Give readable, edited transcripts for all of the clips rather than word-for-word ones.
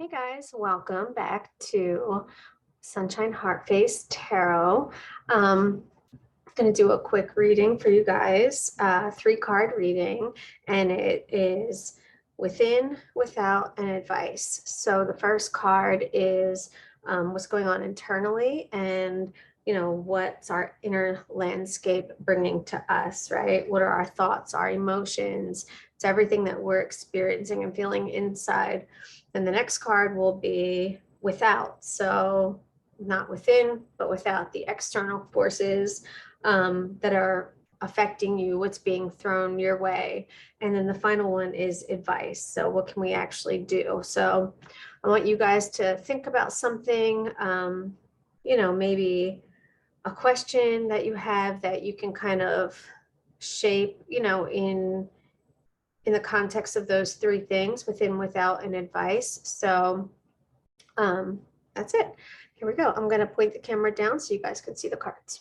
Hey guys, welcome back to Sunshine Heart Face Tarot. I'm going to do a quick reading for you guys, 3-card reading, and it is within, without, and advice. So the first card is what's going on internally and what's our inner landscape bringing to us, right? What are our thoughts, our emotions? It's everything that we're experiencing and feeling inside. And the next card will be without. So not within, but without, the external forces that are affecting you, what's being thrown your way. And then the final one is advice. So what can we actually do? So I want you guys to think about something, maybe a question that you have that you can kind of shape, in the context of those 3 things: within, without, and advice. So that's it. Here we go. I'm going to point the camera down so you guys can see the cards.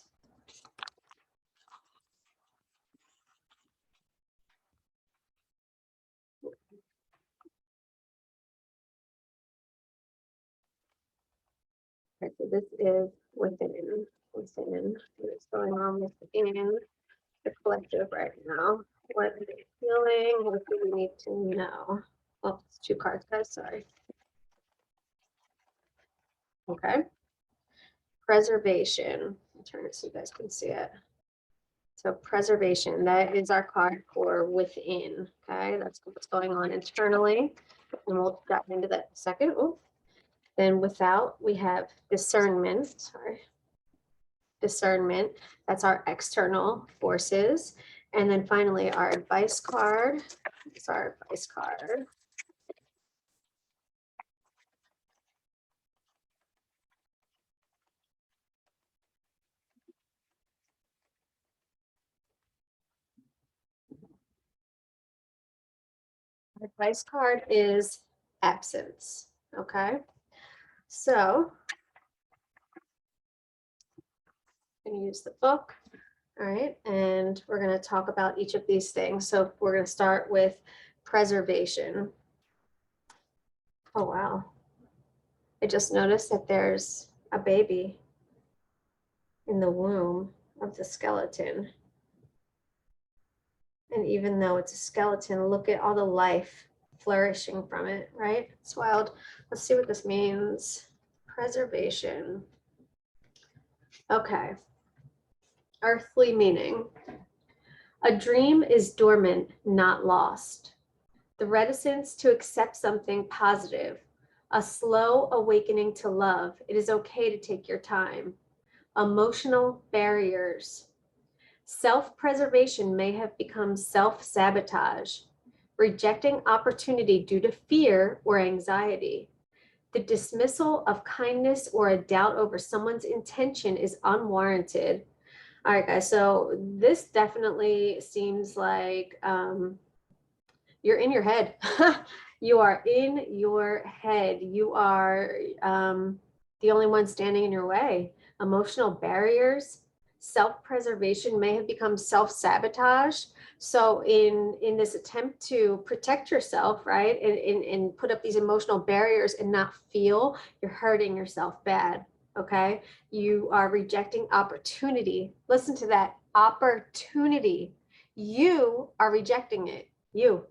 Okay, so this is within, what's going on within the collective right now. What are they feeling? What do we need to know? Oh, it's 2 cards, guys. Sorry. Okay. Preservation. I'll turn it so you guys can see it. So preservation, that is our card for within. Okay, that's what's going on internally. And we'll dive into that in a second. Ooh. Then without, we have discernment. Sorry. Discernment. That's our external forces. And then finally, our advice card. It's our advice card. Our advice card is absence. Okay. So I'm going to use the book. All right, and we're going to talk about each of these things. So we're going to start with preservation. Oh, wow. I just noticed that there's a baby in the womb of the skeleton. And even though it's a skeleton, look at all the life flourishing from it, right? It's wild. Let's see what this means. Preservation. Okay. Earthly meaning. A dream is dormant, not lost. The reticence to accept something positive, a slow awakening to love. It is okay to take your time. Emotional barriers. Self-preservation may have become self-sabotage, rejecting opportunity due to fear or anxiety. The dismissal of kindness or a doubt over someone's intention is unwarranted. All right, guys, so this definitely seems like you're in your head. You are in your head. You are the only one standing in your way. Emotional barriers, self-preservation may have become self-sabotage. So in this attempt to protect yourself, right, and put up these emotional barriers and not feel, you're hurting yourself bad. Okay, you are rejecting opportunity. Listen to that, opportunity. You are rejecting it. You.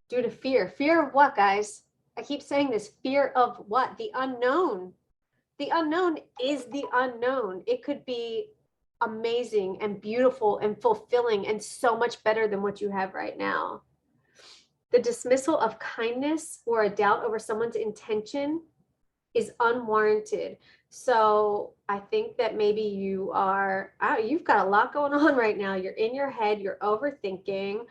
Due to fear. Fear of what, guys? I keep saying this. Fear of what? The unknown. The unknown is the unknown. It could be amazing and beautiful and fulfilling and so much better than what you have right now. The dismissal of kindness or a doubt over someone's intention is unwarranted. So I think that maybe you've got a lot going on right now. You're in your head, you're overthinking.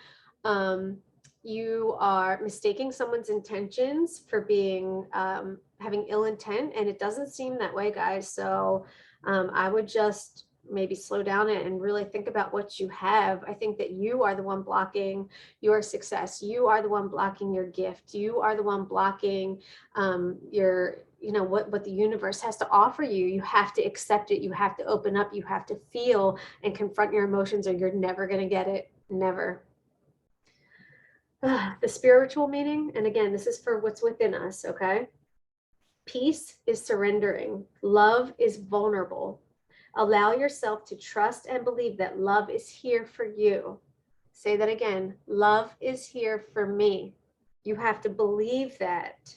You are mistaking someone's intentions for being having ill intent, and it doesn't seem that way, guys. So I would just maybe slow down and really think about what you have. I think that you are the one blocking your success. You are the one blocking your gift. You are the one blocking your, what the universe has to offer you. You have to accept it. You have to open up. You have to feel and confront your emotions, or you're never going to get it. Never. The spiritual meaning, and again, this is for what's within us, okay? Peace is surrendering. Love is vulnerable. Allow yourself to trust and believe that love is here for you. Say that again. Love is here for me. You have to believe that.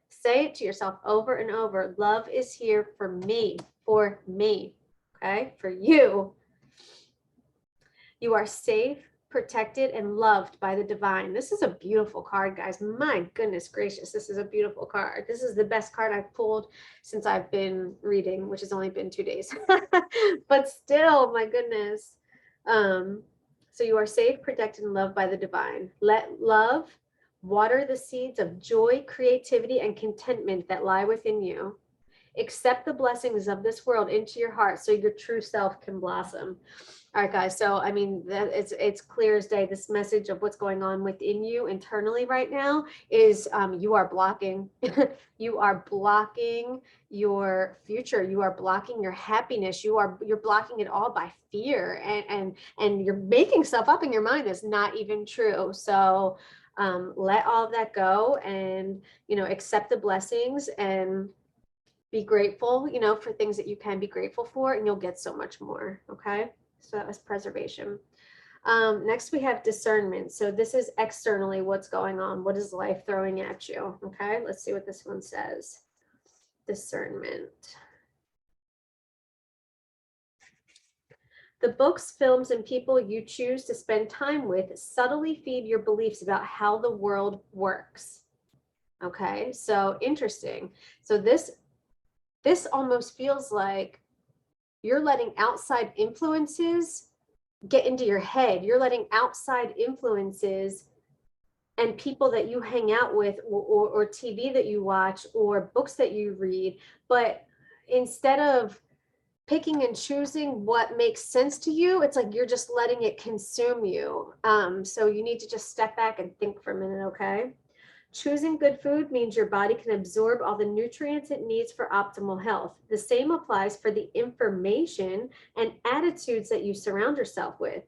Say it to yourself over and over. Love is here for me, okay? For you. You are safe, protected, and loved by the divine. This is a beautiful card, guys. My goodness gracious, this is a beautiful card. This is the best card I've pulled since I've been reading, which has only been 2 days. But still, my goodness. So you are safe, protected, and loved by the divine. Let love water the seeds of joy, creativity, and contentment that lie within you. Accept the blessings of this world into your heart so your true self can blossom. All right, guys. So, I mean, it's clear as day. This message of what's going on within you internally right now is you are blocking. You are blocking your future. You are blocking your happiness. You're blocking it all by fear, and you're making stuff up in your mind that's not even true. So, let all of that go, and accept the blessings and be grateful, for things that you can be grateful for, and you'll get so much more. Okay. So that was preservation. Next we have discernment. So this is externally what's going on. What is life throwing at you? Okay. Let's see what this one says. Discernment. The books, films, and people you choose to spend time with subtly feed your beliefs about how the world works. Okay. So interesting. So this almost feels like you're letting outside influences get into your head. You're letting outside influences and people that you hang out with, or TV that you watch, or books that you read. But instead of picking and choosing what makes sense to you, it's like you're just letting it consume you. So you need to just step back and think for a minute, okay? Choosing good food means your body can absorb all the nutrients it needs for optimal health. The same applies for the information and attitudes that you surround yourself with.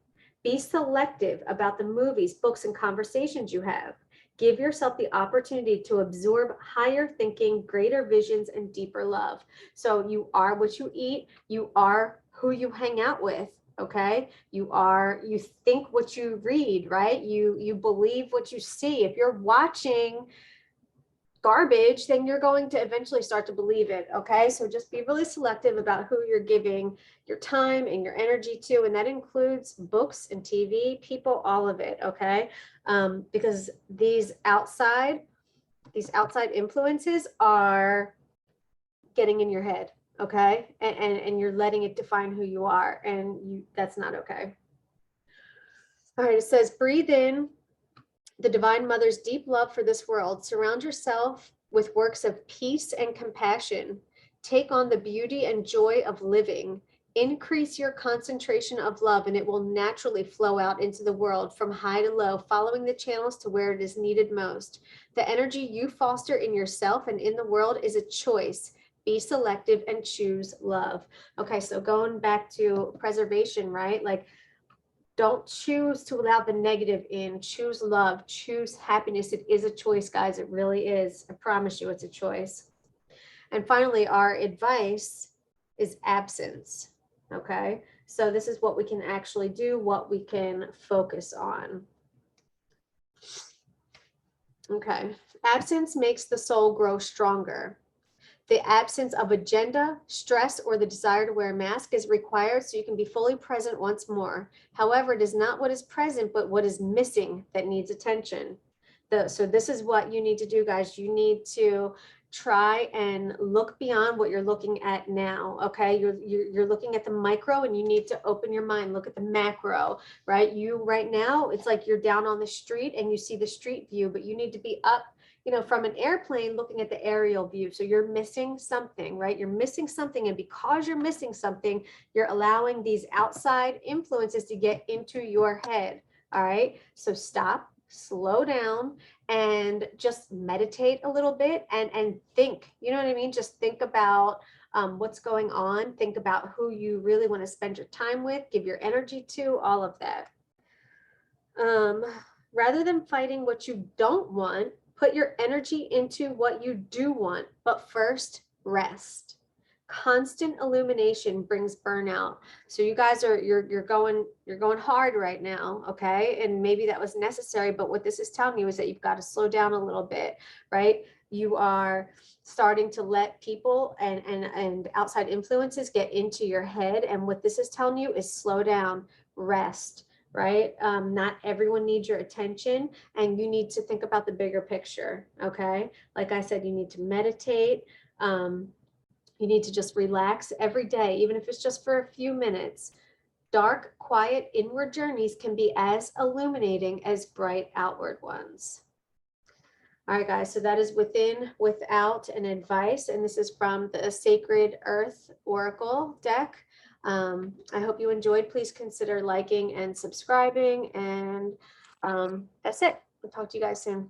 Be selective about the movies, books, and conversations you have. Give yourself the opportunity to absorb higher thinking, greater visions, and deeper love. So you are what you eat. You are who you hang out with. Okay. You think what you read, right? You believe what you see. If you're watching garbage, then you're going to eventually start to believe it. Okay. So just be really selective about who you're giving your time and your energy to. And that includes books and TV, people, all of it. Okay. Because these outside influences are getting in your head. Okay. And you're letting it define who you are, and that's not okay. All right. It says, breathe in the Divine Mother's deep love for this world. Surround yourself with works of peace and compassion. Take on the beauty and joy of living. Increase your concentration of love, and it will naturally flow out into the world from high to low, following the channels to where it is needed most. The energy you foster in yourself and in the world is a choice. Be selective and choose love. Okay, so going back to preservation, right? Like, don't choose to allow the negative in. Choose love, choose happiness. It is a choice, guys. It really is. I promise you, it's a choice. And finally, our advice is absence. Okay, so this is what we can actually do, what we can focus on. Okay, absence makes the soul grow stronger. The absence of agenda, stress, or the desire to wear a mask is required so you can be fully present once more. However, it is not what is present, but what is missing that needs attention. So this is what you need to do, guys. You need to try and look beyond what you're looking at now. Okay, you're looking at the micro, and you need to open your mind. Look at the macro, right? Right now, it's like you're down on the street and you see the street view, but you need to be up, from an airplane looking at the aerial view. So you're missing something, right? You're missing something. And because you're missing something, you're allowing these outside influences to get into your head. All right. So stop, slow down, and just meditate a little bit and think, you know what I mean? Just think about what's going on. Think about who you really want to spend your time with, give your energy to, all of that. Rather than fighting what you don't want, Put your energy into what you do want, but first rest. Constant illumination brings burnout. So you guys are you're going hard right now, okay? And maybe that was necessary, but what this is telling you is that you've got to slow down a little bit, right? You are starting to let people and outside influences get into your head, and what this is telling you is slow down, rest, right? Not everyone needs your attention, and you need to think about the bigger picture, okay? Like I said, you need to meditate. You need to just relax every day, even if it's just for a few minutes. Dark, quiet inward journeys can be as illuminating as bright outward ones. All right, guys, so that is Within, Without, and Advice, and this is from the Sacred Earth Oracle deck. I hope you enjoyed. Please consider liking and subscribing, and that's it. We'll talk to you guys soon.